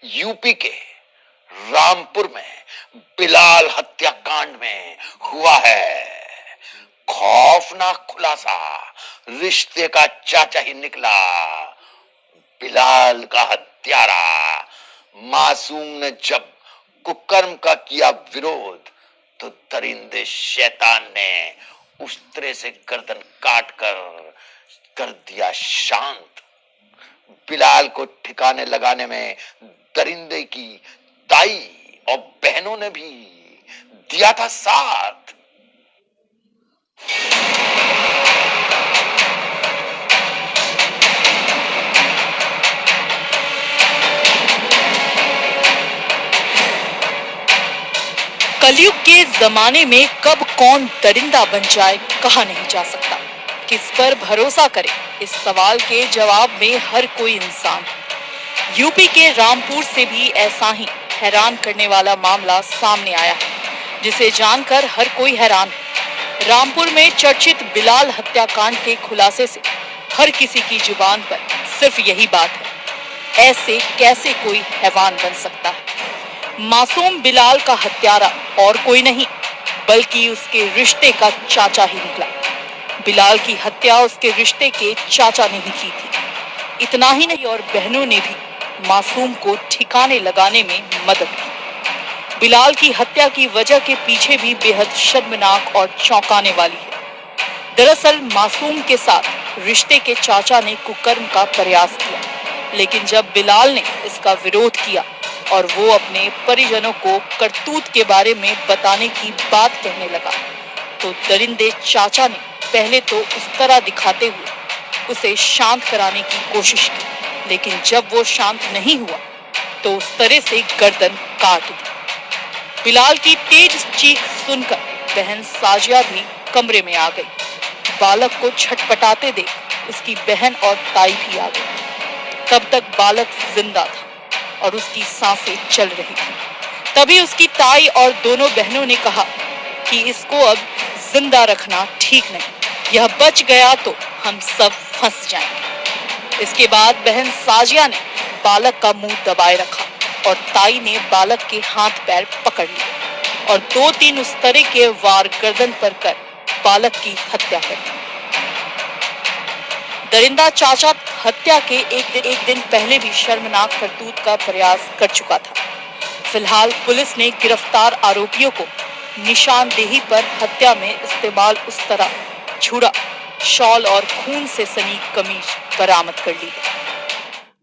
UP के रामपुर में बिलाल हत्याकांड में हुआ है। खौफनाक खुलासा, रिश्ते का चाचा ही निकला बिलाल का हत्यारा। मासूम ने जब कुकर्म का किया विरोध तो दरिंदे शैतान ने उस तरह से गर्दन काट कर दिया शांत। बिलाल को ठिकाने लगाने में दरिंदे की ताई और बहनों ने भी दिया था साथ। कलयुग के जमाने में कब कौन दरिंदा बन जाए कहा नहीं जा सकता। किस पर भरोसा करे, इस सवाल के जवाब में हर कोई इंसान। यूपी के रामपुर से भी ऐसा ही हैरान करने वाला मामला सामने आया है, जिसे जानकर हर कोई हैरान है। रामपुर में चर्चित बिलाल हत्याकांड के खुलासे से हर किसी की जुबान पर सिर्फ यही बात है, ऐसे कैसे कोई हैवान बन सकता है। मासूम बिलाल का हत्यारा और कोई नहीं बल्कि उसके रिश्ते का चाचा ही निकला। बिलाल की हत्या उसके रिश्ते के चाचा ने ही की थी। इतना ही नहीं, और बहनों ने भी मासूम को ठिकाने लगाने में मदद की। बिलाल की हत्या की वजह के पीछे भी बेहद शर्मनाक और चौंकाने वाली है। दरअसल मासूम के साथ रिश्ते के चाचा ने कुकर्म का प्रयास किया, लेकिन जब बिलाल ने इसका विरोध किया और वो अपने परिजनों को करतूत के बारे में बताने की बात कहने लगा, तो दरिंदे चाचा ने पहले तो उस तरह दिखाते हुए उसे शांत कराने की कोशिश की, लेकिन जब वो शांत नहीं हुआ तो उस तरह से गर्दन काट दी। बिलाल की तेज चीख सुनकर बहन साजिया भी कमरे में आ गई। बालक को छटपटाते देख उसकी बहन और ताई भी आ गई। तब तक बालक जिंदा था और उसकी सांसें चल रही थी। तभी उसकी ताई और दोनों बहनों ने कहा कि इसको अब जिंदा रखना ठीक नहीं, यह बच गया तो हम सब फंस जाएंगे। इसके बाद बहन साजिया ने बालक का मुंह दबाए रखा और ताई ने बालक के हाथ पैर पकड़ लिए और 2-3 उस तरह के वार गर्दन पर कर बालक की हत्या कर दी। दरिंदा चाचा हत्या के एक दिन पहले भी शर्मनाक करतूत का प्रयास कर चुका था। फिलहाल पुलिस ने गिरफ्तार आरोपियों को निशानदेही पर हत्या में इस्तेमाल उस तरह छुरा, शॉल और खून से सनी कमीज बरामद कर ली है।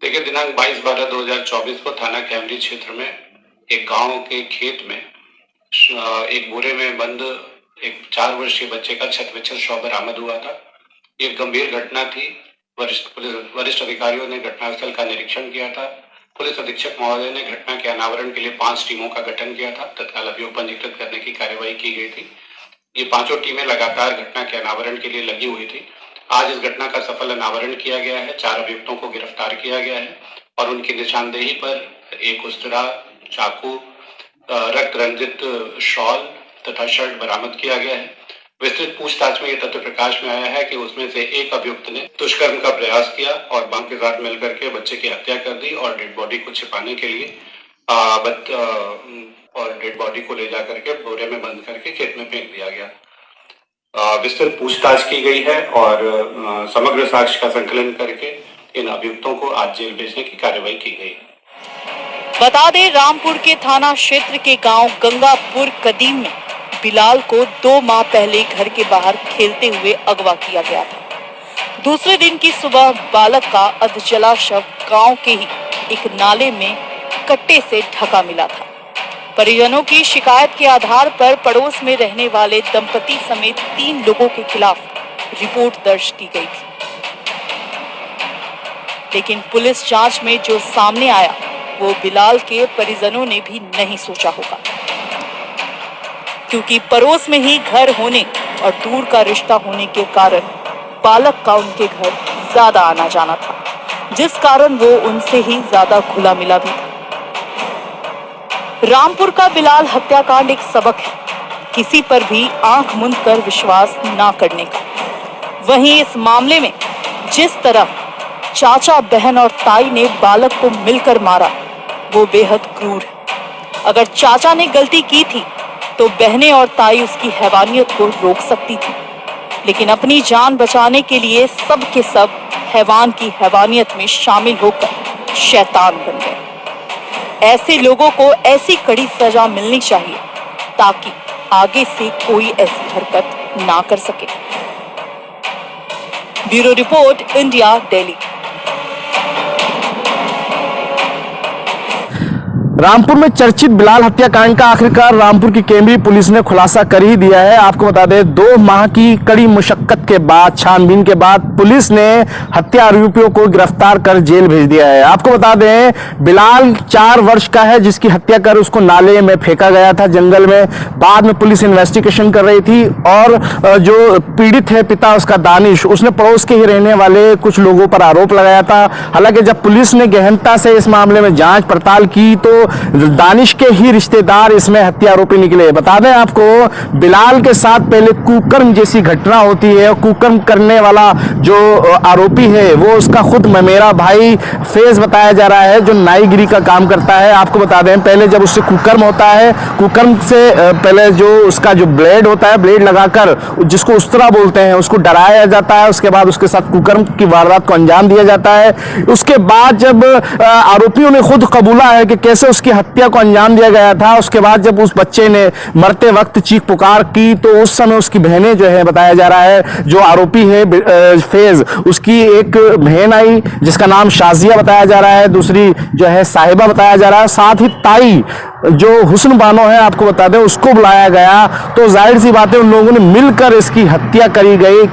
देखिए, दिनांक 22/12/2024 को थाना कैमरी क्षेत्र में एक गांव के खेत में एक बोरे में बंद एक 4 वर्षीय बच्चे का छत-विच्छेद शव बरामद हुआ था। ये गंभीर घटना थी। वरिष्ठ अधिकारियों ने घटनास्थल का निरीक्षण किया था। पुलिस अधीक्षक महोदय ने घटना के अनावरण के लिए 5 टीमों का गठन किया था। तत्काल अभियोग पंजीकृत करने की कार्यवाही की गई थी। ये 5 टीमें लगातार घटना के अनावरण के लिए लगी हुई थी। आज इस घटना का सफल अनावरण किया गया है। 4 अभियुक्तों को गिरफ्तार किया गया है और उनकी निशानदेही पर एक उस्तरा, चाकू, रक्त रंजित शॉल तथा शर्ट बरामद किया गया है। विस्तृत पूछताछ में यह तथ्य प्रकाश में आया है कि उसमें से एक अभियुक्त ने दुष्कर्म का प्रयास किया और बम के साथ मिलकर के बच्चे की हत्या कर दी और डेड बॉडी को छिपाने के लिए डेड बॉडी को ले जाकर के बोरे में बंद करके खेत में फेंक दिया गया। विस्तृत पूछताछ की गई है और समग्र साक्ष्य का संकलन करके इन अभियुक्तों को आज जेल भेजने की कार्यवाही की गई। बता दें, रामपुर के थाना क्षेत्र के गांव गंगापुर कदीम में बिलाल को 2 माह पहले घर के बाहर खेलते हुए अगवा किया गया था। दूसरे दिन की सुबह बालक का अधजला शव गांव के ही एक नाले में कट्टे से ढका मिला था। परिजनों की शिकायत के आधार पर पड़ोस में रहने वाले दंपति समेत 3 लोगों के खिलाफ रिपोर्ट दर्ज की गई थी, लेकिन पुलिस जांच में जो सामने आया वो बिलाल के परिजनों ने भी नहीं सोचा होगा, क्योंकि पड़ोस में ही घर होने और दूर का रिश्ता होने के कारण बालक का उनके घर ज्यादा आना जाना था, जिस कारण वो उनसे ही ज्यादा घुला मिला भी था। रामपुर का बिलाल हत्याकांड एक सबक है, किसी पर भी आंख मूंद कर विश्वास ना करने का। वहीं इस मामले में जिस तरह चाचा, बहन और ताई ने बालक को मिलकर मारा, वो बेहद क्रूर है। अगर चाचा ने गलती की थी तो बहनें और ताई उसकी हैवानियत को रोक सकती थी, लेकिन अपनी जान बचाने के लिए सब के सब हैवान की हैवानियत में शामिल होकर शैतान बन गए। ऐसे लोगों को ऐसी कड़ी सजा मिलनी चाहिए ताकि आगे से कोई ऐसी हरकत ना कर सके। Bureau report, India, Delhi. Rampur में चर्चित बिलाल हत्याकांड का आखिरकार रामपुर की केंद्रीय पुलिस ने खुलासा कर ही दिया है। आपको बता दें, 2 माह की कड़ी मुशक्कत के बाद, छानबीन के बाद पुलिस ने हत्या आरोपियों को गिरफ्तार कर जेल भेज दिया है। आपको बता दें, बिलाल 4 वर्ष का है जिसकी हत्या कर उसको नाले में फेंका गया था जंगल में। बाद में पुलिस इन्वेस्टिगेशन कर रही थी और जो पीड़ित है पिता उसका दानिश, उसने पड़ोस के ही रहने वाले कुछ लोगों पर आरोप लगाया था। हालांकि जब पुलिस ने गहनता से इस मामले में जांच पड़ताल की तो दानिश के ही रिश्तेदार इसमें हत्या आरोपी निकले। बता दें आपको, बिलाल के साथ पहले कुकर्म जैसी घटना होती है। कुकर्म करने वाला जो आरोपी है वो उसका खुद ममेरा भाई फैज बताया जा रहा है, जो नाईगिरी का काम करता है। आपको बता दें, पहले जब उससे कुकर्म होता है, कुकर्म से पहले जो उसका जो ब्लेड होता है, ब्लेड लगाकर जिसको उस्तरा बोलते हैं, उसको डराया जाता है। उसके बाद उसके साथ कुकर्म की वारदात को अंजाम दिया जाता है। उसके बाद जब आरोपियों ने खुद कबूला है कि कैसे उसकी हत्या को अंजाम दिया गया था, उसके बाद जब उस बच्चे ने मरते वक्त चीख पुकार की तो उस समय उसकी बहनें जो है, बताया जा रहा है जो आरोपी है फैज, उसकी एक बहन आई जिसका नाम शाजिया बताया जा रहा है, दूसरी जो है साहिबा बताया जा रहा है, साथ ही ताई जो हुस्न बानो है, आपको बता दें, उसको बुलाया गया। तो जाहिर सी बात है उन लोगों ने मिलकर इसकी हत्या करी गई।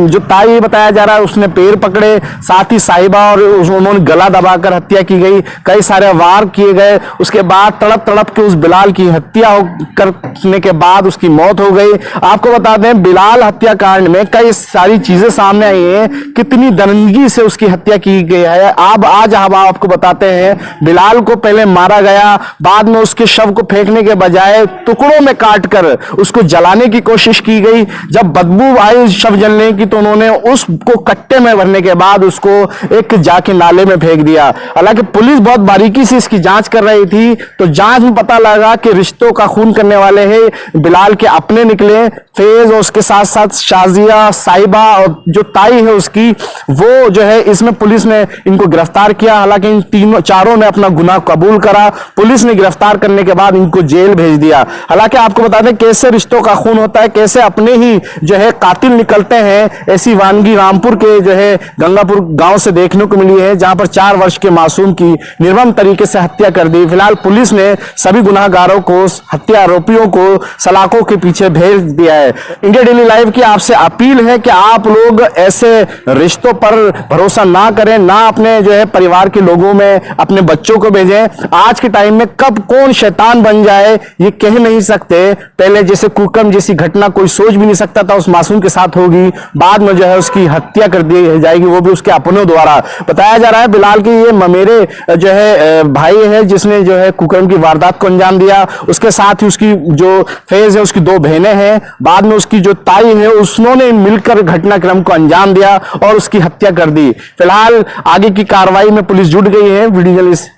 जो ताई बताया जा रहा है उसने पैर पकड़े, साथ ही साहिबा और उन्होंने गला दबाकर हत्या की गई। कई सारे वार किए गए। उसके बाद तड़प तड़प के उस बिलाल की हत्या करने के बाद उसकी मौत हो गई। आपको बता दें, बिलाल हत्याकांड में कई सारी चीजें सामने आई हैं, कितनी दरिंदगी से उसकी हत्या की गई है। आज हम आपको बताते हैं, बिलाल को पहले मारा गया, बाद में उसके शव को फेंकने के बजाय टुकड़ों में काटकर उसको जलाने की कोशिश की गई। जब बदबू आई शव जलने की तो उन्होंने उसको कट्टे में भरने के बाद उसको एक जाके नाले में फेंक दिया। हालांकि पुलिस बहुत बारीकी से इसकी जांच कर रही थी, तो जांच में पता लगा कि रिश्तों का खून करने वाले हैं बिलाल के अपने निकले, फैज और उसके साथ साथ शाजिया, साहिबा और जो ताई है उसकी, वो जो है इसमें पुलिस ने इनको गिरफ्तार किया। हालांकि इन चारों ने अपना गुनाह कबूल करा। पुलिस ने गिरफ्तार करने के बाद इनको जेल भेज दिया। हालांकि आपको बता दें कैसे रिश्तों का खून होता है, कैसे अपने ही जो है कातिल निकलते हैं, ऐसी वानगी रामपुर के जो है गंगापुर गांव से देखने को मिली है, जहां पर 4 वर्ष के मासूम की निर्मम तरीके से हत्या कर दी। फिलहाल पुलिस ने सभी गुनाहगारों को, हत्या आरोपियों को सलाखों के पीछे भेज दिया है। इंडिया डेली लाइव की आपसे अपील है कि आप लोग ऐसे रिश्तों पर भरोसा ना करें, ना अपने जो है परिवार के लोगों में अपने बच्चों को भेजें। आज के टाइम में कब कौन शैतान बन जाए ये कह नहीं सकते। पहले जैसे कुकर्म जैसी घटना कोई सोच भी नहीं सकता था उस मासूम के साथ होगी, बाद में जो है उसकी हत्या कर दी जाएगी, वो भी उसके अपनों द्वारा। बताया जा रहा है बिलाल के ये ममेरे जो है भाई है जिसने जो है कुकर्म की वारदात को अंजाम दिया। उसके साथ ही उसकी जो फैज है उसकी 2 बहनें हैं, बाद में उसकी जो ताई है उसने मिलकर घटनाक्रम को अंजाम दिया और उसकी हत्या कर दी। फिलहाल आगे की कार्रवाई में पुलिस जुट गई है। वीडियो जर्नलिस्ट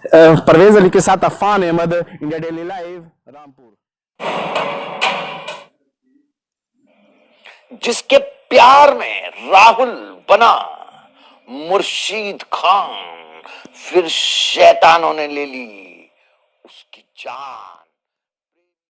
परवेज अली के साथ Afan Ahmad, India Daily Live, Rampur. जिसके प्यार में राहुल बना मुर्शीद खान, फिर शैतानों ने ले ली उसकी जान।